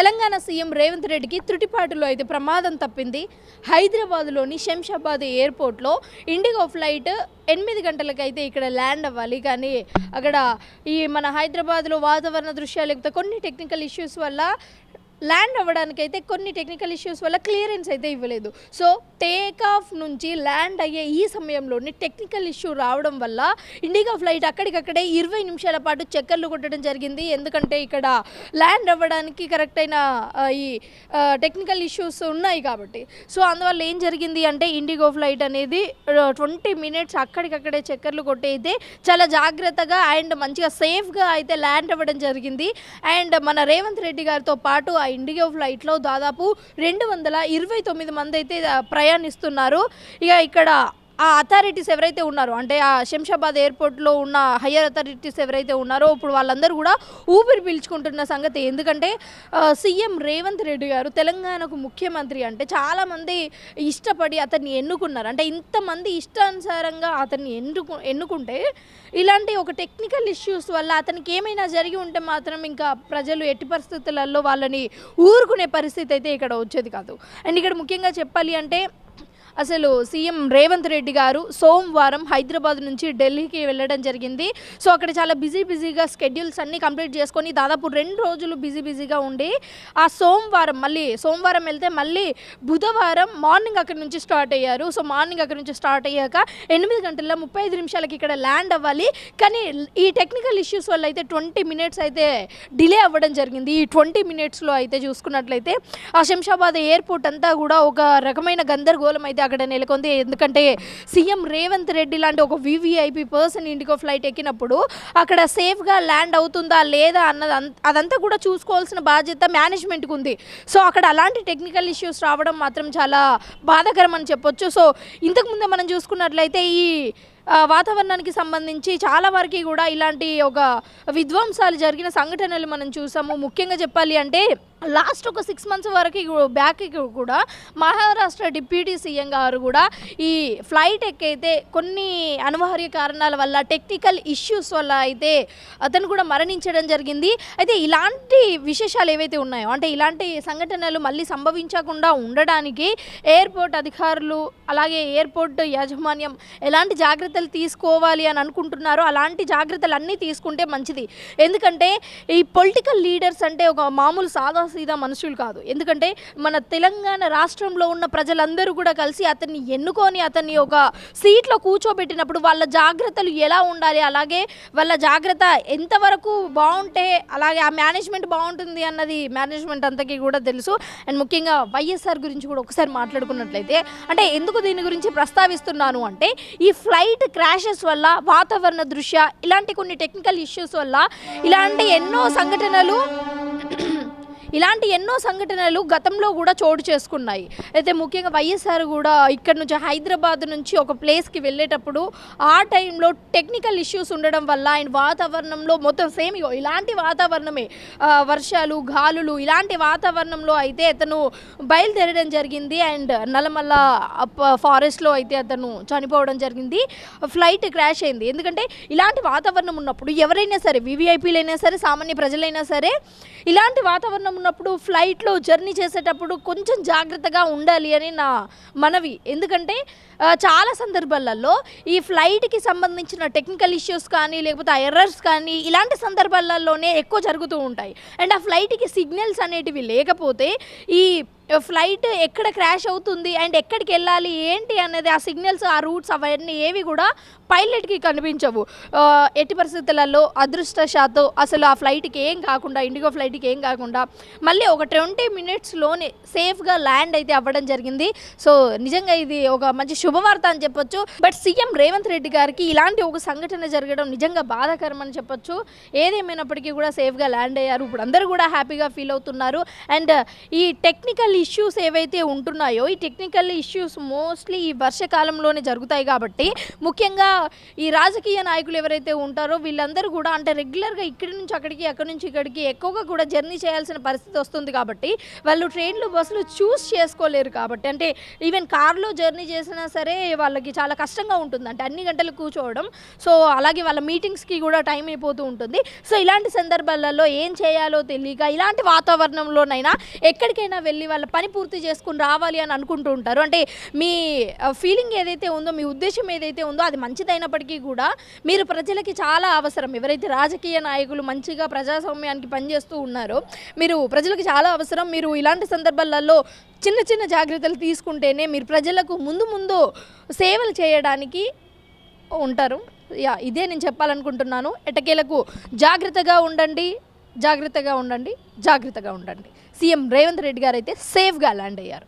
Telangana CM Revanth రెడ్డికి త్రుటిపాటులో అయితే ప్రమాదం తప్పింది. హైదరాబాద్లోని శంషాబాద్ ఎయిర్పోర్ట్లో ఇండిగో ఫ్లైట్ 8 గంటలకైతే ఇక్కడ ల్యాండ్ అవ్వాలి. కానీ అక్కడ ఈ మన హైదరాబాద్లో వాతావరణ దృష్ట్యా లేకపోతే కొన్ని టెక్నికల్ ఇష్యూస్ వల్ల ల్యాండ్ అవ్వడానికైతే కొన్ని టెక్నికల్ ఇష్యూస్ వల్ల క్లియరెన్స్ అయితే ఇవ్వలేదు. సో టేక్ ఆఫ్ నుంచి ల్యాండ్ అయ్యే ఈ సమయంలోనే టెక్నికల్ ఇష్యూ రావడం వల్ల ఇండిగో ఫ్లైట్ అక్కడికక్కడే 20 నిమిషాల పాటు చక్కర్లు కొట్టడం జరిగింది. ఎందుకంటే ఇక్కడ ల్యాండ్ అవ్వడానికి కరెక్ట్ అయిన ఈ టెక్నికల్ ఇష్యూస్ ఉన్నాయి కాబట్టి. సో అందువల్ల ఏం జరిగింది అంటే ఇండిగో ఫ్లైట్ అనేది 20 మినిట్స్ అక్కడికక్కడే చక్కర్లు కొట్టి అయితే చాలా జాగ్రత్తగా అండ్ మంచిగా సేఫ్గా అయితే ల్యాండ్ అవ్వడం జరిగింది. అండ్ మన రేవంత్ రెడ్డి గారితో పాటు ఆ ఇండిగో ఫ్లైట్లో దాదాపు 229 మంది అయితే ప్రయాణిస్తున్నారు. ఇక ఇక్కడ ఆ అథారిటీస్ ఎవరైతే ఉన్నారో అంటే ఆ శంషాబాద్ ఎయిర్పోర్ట్లో ఉన్న హయ్యర్ అథారిటీస్ ఎవరైతే ఉన్నారో ఇప్పుడు వాళ్ళందరూ కూడా ఊపిరి పీల్చుకుంటున్న సంగతి. ఎందుకంటే సీఎం రేవంత్ రెడ్డి గారు తెలంగాణకు ముఖ్యమంత్రి అంటే చాలామంది ఇష్టపడి అతన్ని ఎన్నుకున్నారు. అంటే ఇంతమంది ఇష్టానుసారంగా అతన్ని ఎన్నుకుంటే ఇలాంటి ఒక టెక్నికల్ ఇష్యూస్ వల్ల అతనికి ఏమైనా జరిగి ఉంటే మాత్రం ఇంకా ప్రజలు ఎట్టి పరిస్థితులలో వాళ్ళని ఊరుకునే పరిస్థితి అయితే ఇక్కడ వచ్చేది కాదు. అండ్ ఇక్కడ ముఖ్యంగా చెప్పాలి అంటే అసలు సీఎం రేవంత్ రెడ్డి గారు సోమవారం హైదరాబాద్ నుంచి ఢిల్లీకి వెళ్ళడం జరిగింది. సో అక్కడ చాలా బిజీగా స్కెడ్యూల్స్ అన్నీ కంప్లీట్ చేసుకొని దాదాపు 2 రోజులు బిజీగా ఉండి ఆ సోమవారం వెళ్తే మళ్ళీ బుధవారం మార్నింగ్ అక్కడి నుంచి స్టార్ట్ అయ్యారు. సో మార్నింగ్ అక్కడి నుంచి స్టార్ట్ అయ్యాక 8 గంటల 35 నిమిషాలకి ఇక్కడ ల్యాండ్ అవ్వాలి. కానీ ఈ టెక్నికల్ ఇష్యూస్ వల్ల అయితే 20 మినిట్స్ అయితే డిలే అవ్వడం జరిగింది. ఈ 20 మినిట్స్లో అయితే చూసుకున్నట్లయితే ఆ శంషాబాద్ ఎయిర్పోర్ట్ అంతా కూడా ఒక రకమైన గందరగోళం అయితే అక్కడ నెలకొంది. ఎందుకంటే సీఎం రేవంత్ రెడ్డి లాంటి ఒక వివిఐపి పర్సన్ ఇండిగో ఫ్లైట్ ఎక్కినప్పుడు అక్కడ సేఫ్గా ల్యాండ్ అవుతుందా లేదా అదంతా కూడా చూసుకోవాల్సిన బాధ్యత మేనేజ్మెంట్కి ఉంది. సో అక్కడ అలాంటి టెక్నికల్ ఇష్యూస్ రావడం మాత్రం చాలా బాధాకరం అని చెప్పొచ్చు. సో ఇంతకుముందే మనం చూసుకున్నట్లయితే ఈ వాతావరణానికి సంబంధించి చాలా వరకు కూడా ఇలాంటి ఒక విధ్వంసాలు జరిగిన సంఘటనలు మనం చూసాము. ముఖ్యంగా చెప్పాలి అంటే లాస్ట్ ఒక 6 మంత్స్ వరకు బ్యాక్ కూడా మహారాష్ట్ర డిప్యూటీ సీఎం గారు కూడా ఈ ఫ్లైట్ ఎక్కైతే కొన్ని అనివార్య కారణాల వల్ల టెక్నికల్ ఇష్యూస్ వల్ల అయితే అతను కూడా మరణించడం జరిగింది. అయితే ఇలాంటి విశేషాలు ఏవైతే ఉన్నాయో అంటే ఇలాంటి సంఘటనలు మళ్ళీ సంభవించకుండా ఉండడానికి ఎయిర్పోర్ట్ అధికారులు అలాగే ఎయిర్పోర్ట్ యాజమాన్యం ఎలాంటి జాగ్రత్తలు తీసుకోవాలి అని అనుకుంటున్నారో అలాంటి జాగ్రత్తలు అన్నీ తీసుకుంటే మంచిది. ఎందుకంటే ఈ పొలిటికల్ లీడర్స్ అంటే ఒక మామూలు సీదా మనుషులు కాదు. ఎందుకంటే మన తెలంగాణ రాష్ట్రంలో ఉన్న ప్రజలందరూ కూడా కలిసి అతన్ని ఎన్నుకొని అతన్ని ఒక సీట్లో కూర్చోబెట్టినప్పుడు వాళ్ళ జాగ్రత్తలు ఎలా ఉండాలి, అలాగే వాళ్ళ జాగ్రత్త ఎంతవరకు బాగుంటే అలాగే ఆ మేనేజ్మెంట్ బాగుంటుంది అన్నది మేనేజ్మెంట్ అంతకీ కూడా తెలుసు. అండ్ ముఖ్యంగా వైఎస్ఆర్ గురించి కూడా ఒకసారి మాట్లాడుకున్నట్లయితే అంటే ఎందుకు దీని గురించి ప్రస్తావిస్తున్నాను అంటే ఈ ఫ్లైట్ క్రాషెస్ వల్ల వాతావరణ దృష్ట్యా ఇలాంటి కొన్ని టెక్నికల్ ఇష్యూస్ వల్ల ఇలాంటి ఎన్నో సంఘటనలు గతంలో కూడా చోటు చేసుకున్నాయి. అయితే ముఖ్యంగా వైఎస్ఆర్ కూడా ఇక్కడ నుంచి హైదరాబాద్ నుంచి ఒక ప్లేస్కి వెళ్ళేటప్పుడు ఆ టైంలో టెక్నికల్ ఇష్యూస్ ఉండడం వల్ల ఆయన వాతావరణంలో మొత్తం సేమ్ ఇలాంటి వాతావరణమే వర్షాలు గాలులు ఇలాంటి వాతావరణంలో అయితే అతను బయలుదేరడం జరిగింది. అండ్ నల్లమల్ల ఫారెస్ట్లో అయితే అతను చనిపోవడం జరిగింది. ఫ్లైట్ క్రాష్ అయింది. ఎందుకంటే ఇలాంటి వాతావరణం ఉన్నప్పుడు ఎవరైనా సరే వివిఐపీలైనా సరే సామాన్య ప్రజలైనా సరే ఇలాంటి వాతావరణం ఉన్నప్పుడు ఫ్లైట్లో జర్నీ చేసేటప్పుడు కొంచెం జాగ్రత్తగా ఉండాలి అని నా మనవి. ఎందుకంటే చాలా సందర్భాలలో ఈ ఫ్లైట్కి సంబంధించిన టెక్నికల్ ఇష్యూస్ కానీ లేకపోతే ఎర్రర్స్ కానీ ఇలాంటి సందర్భాలలోనే ఎక్కువ జరుగుతూ ఉంటాయి. అండ్ ఆ ఫ్లైట్కి సిగ్నల్స్ అనేటివి లేకపోతే ఈ ఫ్లైట్ ఎక్కడ క్రాష్ అవుతుంది అండ్ ఎక్కడికి వెళ్ళాలి ఏంటి అనేది ఆ సిగ్నల్స్ ఆ రూట్స్ అవన్నీ ఏవి కూడా పైలట్కి కనిపించవు. ఎట్టి పరిస్థితులలో అదృష్టశాత్తు అసలు ఆ ఫ్లైట్కి ఏం కాకుండా ఇండిగో ఫ్లైట్కి ఏం కాకుండా మళ్ళీ ఒక 20 మినిట్స్లోనే సేఫ్గా ల్యాండ్ అయితే అవ్వడం జరిగింది. సో నిజంగా ఇది ఒక మంచి శుభవార్త అని చెప్పొచ్చు. బట్ సీఎం రేవంత్ రెడ్డి గారికి ఇలాంటి ఒక సంఘటన జరగడం నిజంగా బాధాకరం అని చెప్పొచ్చు. ఏదేమైనప్పటికీ కూడా సేఫ్గా ల్యాండ్ అయ్యారు. ఇప్పుడు అందరూ కూడా హ్యాపీగా ఫీల్ అవుతున్నారు. అండ్ ఈ టెక్నికల్ ఇష్యూస్ ఏవైతే ఉంటున్నాయో ఈ టెక్నికల్ ఇష్యూస్ మోస్ట్లీ ఈ వర్షకాలంలోనే జరుగుతాయి కాబట్టి ముఖ్యంగా ఈ రాజకీయ నాయకులు ఎవరైతే ఉంటారో వీళ్ళందరూ కూడా అంటే రెగ్యులర్గా ఇక్కడి నుంచి అక్కడికి అక్కడి నుంచి ఇక్కడికి ఎక్కువగా కూడా జర్నీ చేయాల్సిన పరిస్థితి వస్తుంది కాబట్టి వాళ్ళు ట్రైన్లు బస్సులు చూస్ చేసుకోలేరు కాబట్టి అంటే ఈవెన్ కార్లో జర్నీ చేసినా సరే వాళ్ళకి చాలా కష్టంగా ఉంటుంది అంటే అన్ని గంటలు కూర్చోవడం సో అలాగే వాళ్ళ మీటింగ్స్కి కూడా టైం అయిపోతూ ఉంటుంది సో ఇలాంటి సందర్భాలలో ఏం చేయాలో తెలియక ఇలాంటి వాతావరణంలోనైనా ఎక్కడికైనా వెళ్ళి వాళ్ళ పని పూర్తి చేసుకుని రావాలి అని అనుకుంటూ ఉంటారు అంటే మీ ఫీలింగ్ ఏదైతే ఉందో మీ ఉద్దేశం ఏదైతే ఉందో అది మంచిదైనప్పటికీ కూడా మీరు ప్రజలకి చాలా అవసరం ఎవరైతే రాజకీయ నాయకులు మంచిగా ప్రజాస్వామ్యానికి పనిచేస్తూ ఉన్నారో మీరు ప్రజలకు చాలా అవసరం మీరు ఇలాంటి సందర్భాలలో చిన్న చిన్న జాగ్రత్తలు తీసుకుంటేనే మీరు ప్రజలకు ముందు సేవలు చేయడానికి ఉంటారు ఇదే నేను చెప్పాలనుకుంటున్నాను ఎట్టకేలకు జాగ్రత్తగా ఉండండి జాగ్రత్తగా ఉండండి సీఎం రేవంత్ రెడ్డి గారు అయితే సేఫ్గా ల్యాండ్ అయ్యారు